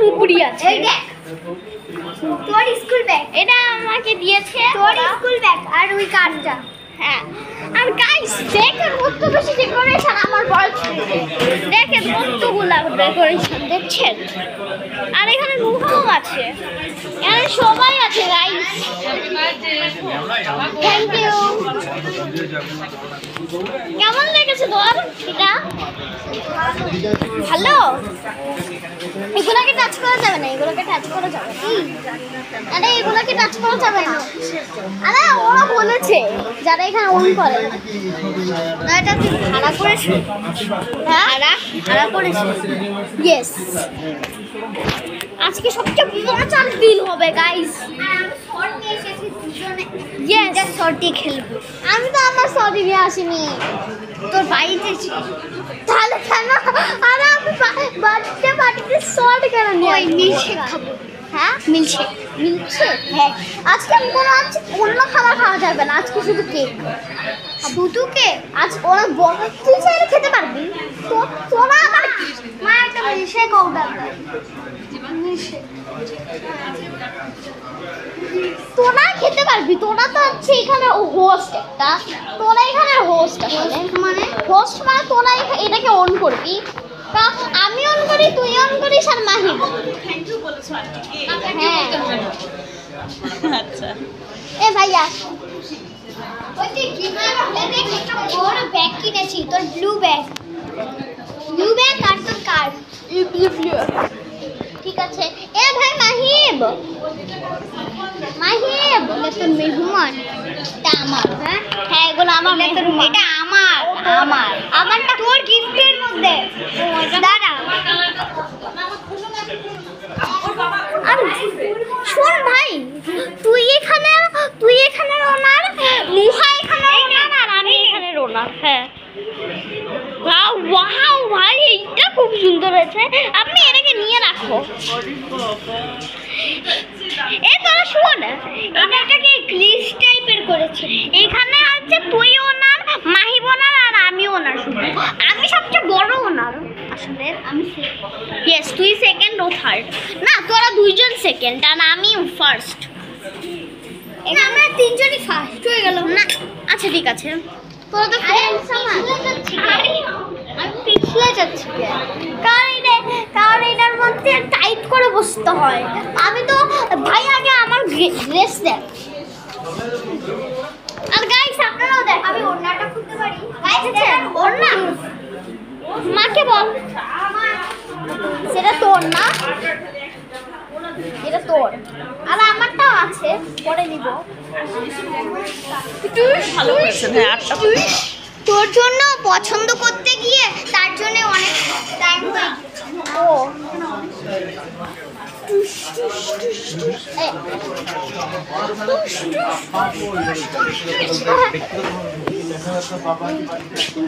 উপরি আছে। এই দেখ তোর স্কুল ব্যাগ, এটা আমাকে দিয়েছে তোর স্কুল ব্যাগ আর ওই কার্ডটা। হ্যাঁ, আর গাইস দেখেন কত বেশি ডেকোরেশন আমার বড় ছেলে, দেখেন কতগুলা ডেকোরেশন দেখছেন। আর এখানে রুমও আছে, এখানে সবাই আছে গাইস। Thank you. কেমন লেগেছে তোর এটা? ভালো। এগুলোকে টাচ করা যাবে না, এগুলোকে টাচ করা যাবে না। আরে এগুলোকে টাচ করা যাবে না। আরে ওরা বলেছে যারা এখানে অন করে না, এটা তুই ভাড়া করেছিস? হ্যাঁ ভাড়া করেছিস। ইয়েস, আজকে সবচেয়ে মজার দিন হবে গাইস। ইয়েস, শর্টি খেলবো। আমি তো আমার শর্টি নিয়ে আসিনি, তোর বাড়িতে তাহলে কেন? আরে আমি বাড়িতে শর্ট কেন নিয়ে? ওই মিল্কশেক খাবো। হ্যাঁ মিল্কশেক, মিল্কশেক। হ্যাঁ, আজকে অন্য খাবার খাওয়া যাবে না, আজকে শুধু কেক। শুধু কেক? আজ ওরা বড় তুই চাইলে খেতে পারবি। তোরা আবার মা একটা মিল্কশেক অর্ডার কর। মিল্কশেক তোরা খেতে পারবি, তোরা তো হচ্ছে এখানে হোস্ট একটা, তোরা এখানে হোস্ট আসলে মানে হোস্ট মানে তোরা এটাকে অন করবি। তা আমি অন করি, তুই অন করিস আর মাহিব। হ্যাঁ আচ্ছা। এ ভাইয়া ওই তুই একটা বড় ব্যাগ কিনেছি, তোর ব্লু ব্যাগ আর তোর কার্ড। ঠিক আছে। এ ভাই মাহিব, মাহিব তোর মেহমান। এটা আমার। হ্যাঁ এগুলো আমার। এটা আমারটা তোর গিফটের মধ্যে। দাঁড়া আর শোন ভাই, তুই এখানে ওনার মুহা এখানে ওনার আর আমি এখানে ওনার। হ্যাঁ ওয়াও ভাই, এইটা খুব সুন্দর হয়েছে। আপনি এটাকে নিয়ে রাখো। এ তোরা শোন, এটাকে গ্লিস টাইপের করেছে। এখানে হচ্ছে তুই ওনার, মাহিব ওনার আর আমি ওনার। শুধু আমি সবচেয়ে বড় ওনার আসলে। আমি ইয়েস, তুই সেকেন্ড ও থার্ড। না তোরা দুইজন সেকেন্ড আর আমি ফার্স্ট। আমরা তিনজনই ফার্স্ট হয়ে গেল না? আচ্ছা ঠিক আছে। তোরা তো আমি পিছলে যাচ্ছি কারণ এটার মধ্যে টাইট করে বসতে হয়। আমি তো ভাই আগে আমার ড্রেস দেখ। আর গাইস আপনারাও দেখ, আমি ওড়নাটা খুলতে পারি। গাইস দেখেন ওড়না, মাকে বল সেটা তোর না, এটা তোর। আর আমারটাও আছে, পরে নিব। তোর জন্য পছন্দ করতে গিয়ে তার জন্য অনেক টাইম হয়ে গেছে। ও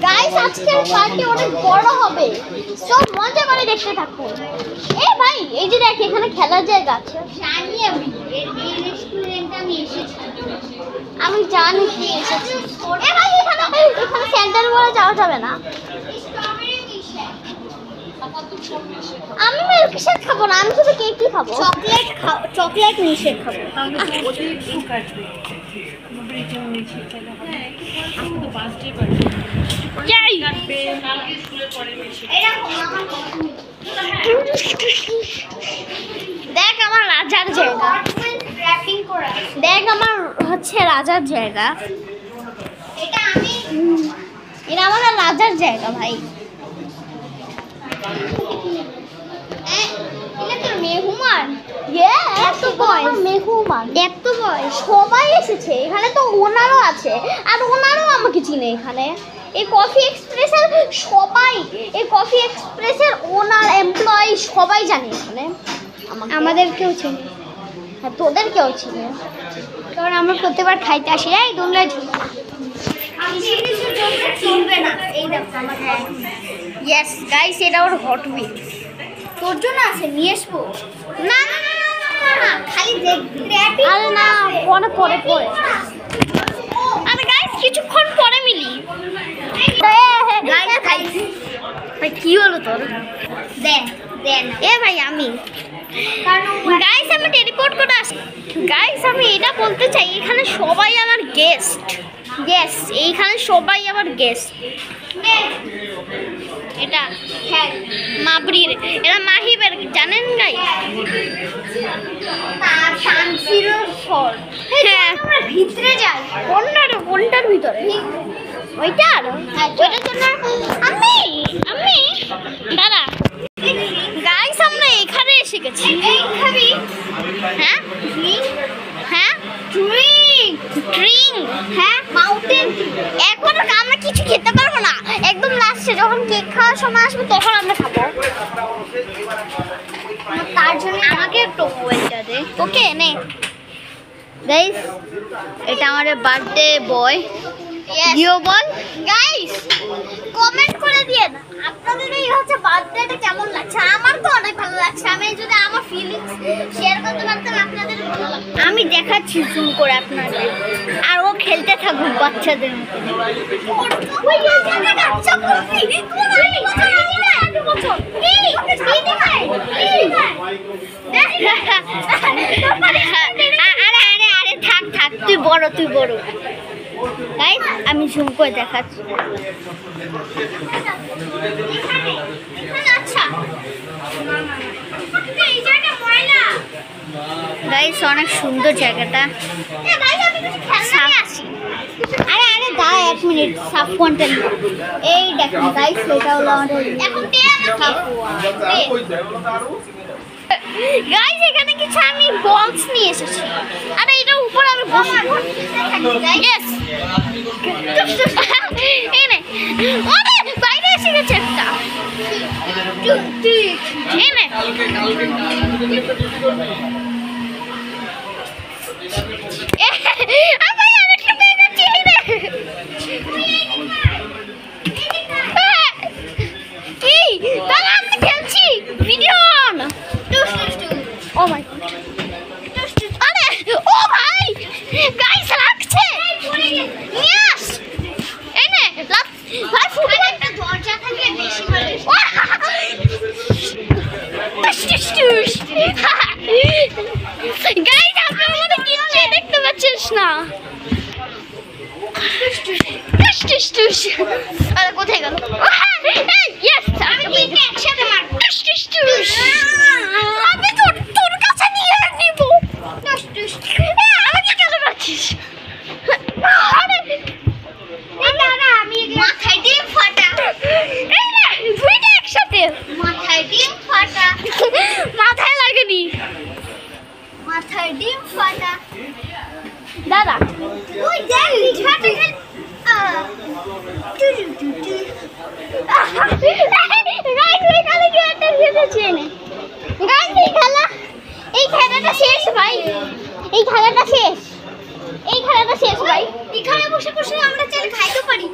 গাইস আজকের পার্টি অনেক বড় হবে, সব মজা করে দেখতে থাকুন। এ ভাই এই যে দেখ এখানে খেলার জায়গা আছে। জানি আমি এই রেস্টুরেন্টে আমি এসেছি, আমি জানি কি এসেছি। এ ভাই এখানে সেন্টার বলে যাওয়া যাবে না। আমি মিল্কশেক খাবো না, আমি শুধু কেকই খাবো। চকলেট মিল্কশেক খাবো। দেখ আমার রাজার জায়গা, দেখ আমার হচ্ছে রাজার জায়গা। এটা আমার রাজার জায়গা ভাই। মেহমান সবাই এসেছে এখানে, তো ওনারও আছে আর ওনারও আমাকে চিনে। এখানে এই কফি এক্সপ্রেসের সবাই, এই কফি এক্সপ্রেসের ওনার এমপ্লয়ি সবাই জানে এখানে। আমাদেরকেও চিনে। হ্যাঁ তোদেরকেও চিনে, কারণ আমরা প্রত্যেকবার খাইতে আসি। এই তোমরা চিনবে না। এই দেখো আমার ইয়েস গাইস, এটা ওর হট হুইলস তোর জন্য আছে, নিয়ে আসবো। না না না না খালি দেখবি। আরে না পরে আরে গাইস কিছুক্ষণ পরে মিলি। গাইস খাই ভাই, কি হলো তোর? দে এ ভাই আমি গাইস আমি টেলিপোর্ট করে আসি। গাইস আমি এটা বলতে চাই এখানে সবাই আমার গেস্ট। ইয়েস, এইখানে সবাই আমার গেস্ট। এটা হ্যাঁ মাবরির, এটা মাহিবের, জানেন গাইস? হ্যাঁ আমরা ভিতরে যাই। কোনটার ভিতরে? ওইটার জন্য আমি দাদা গাইস আমরা এখানে এসে গেছি। এই খাবি? হ্যাঁ হ্যাঁ ড্রিঙ্ক, হ্যাঁ মাউন্টেন। এখন আমরা কিছু খেতে পারবো না, একদম লাস্টে যখন কেক খাওয়ার সময় আসবে তখন আমরা খাবো। তার জন্য আমাকে একটু মোবাইলটা দে। ওকে নে গাইস, এটা আমাদের বার্থডে বয়। ইউ বল গাইস কমেন্ট করে দিয়েন আপনাদের এই হচ্ছে বার্থডেটা কেমন লাগছে। আমার তো অনেক ভালো লাগছে। আমি যদি আমার ফিলিংস শেয়ার করতে পারতাম আপনাদের ভালো লাগতো। আমি দেখাচ্ছি জুম করে আপনাদের, আর ও খেলতে থাকুক বাচ্চাদের মতো। ওই জায়গাটা গাচ্চা করবি তোমার 8 বছর আমি না 8 বছর এই ভাই আরে থাক তুই বড় গাইস আমি জুম করে দেখাচ্ছি। আচ্ছা এই জায়গাটা ময়লা। গাইস অনেক সুন্দর জায়গাটা। গাইস আমি কিছু খেলনা নিয়ে আসি। আরে দাঁড়া 1 মিনিট, সাব কন্টেন্ট। এই দেখুন গাইস, এটা হলো আমাদের এখন দে গাইস এখানে কিছু আমি বলস নিয়ে এসেছি। আরে এটার উপর আমি বসবো। ইয়েস এই নে, ওরে বাইরে এসে গেছে একটা। এই নে আমি আরেকটা পেয়ে গেছি। এই নে কি দাঁড়া, আমি খেলছি, video on. Oh my god, আরে ও ভাই গাইস লাগছে। ইয়েস এই নে ভাই ফুটে একটা দরজা থাকে বেশি ভালো। গাইস আপনারা মনে কিচ্ছু দেখতে পাচ্ছিস না। আরে কোথায় গেল? ইয়েস আমি তিনটে একসাথে মারব। আমি তোর কাছে নিয়ে নিব। আমাকে কেন মারছিস? আরে দাদা আমি মাথায় ডিম ফাটা। এই রে দুইটা একসাথে। মাথায় ডিম ফাটা। মাথায় লাগেনি। মাথায় ডিম ফাটা। দাদা ওই দেখ লিখাটা এই খেলাটা শেষ ভাই, এই খেলাটা শেষ ভাই। এখানে বসে বসে আমরা চাল খাইতে পারি।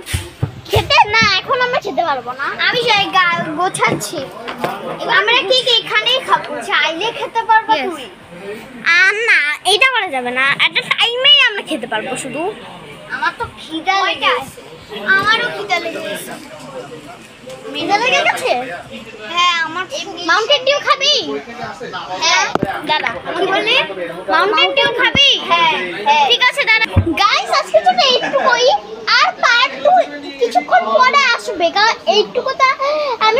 খেতে না, এখন আমরা খেতে পারবো না। আমি যাই গোছাচ্ছি। আমরা কেক এখানেই খাবো, চাইলে খেতে পারবো Yes. তুমি। আর না এইটা করা যাবে না, একটা টাইমেই আমরা খেতে পারবো শুধু। আমার তো খিদা লেগেছে। আমারও খিদা লেগেছে। খিদে লেগে গেছে? হ্যাঁ আমার মাউন্টেন ডিউ খাবি? হ্যাঁ দাদা কি বললি? মাউন্টেন ডিউ খাবি? হ্যাঁ হ্যাঁ ঠিক আছে দাদা। গাইস আজকে তো এইটুকুই, আর পার্ট 2 কিছুক্ষণ পরে আসবে। এইটুকুটা আমি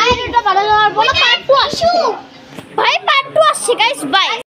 ভিডিওটা বানাতে পারবো না, পার্ট 2 আসবে। ভাই পার্ট 2 আসছে গাইস, বাই।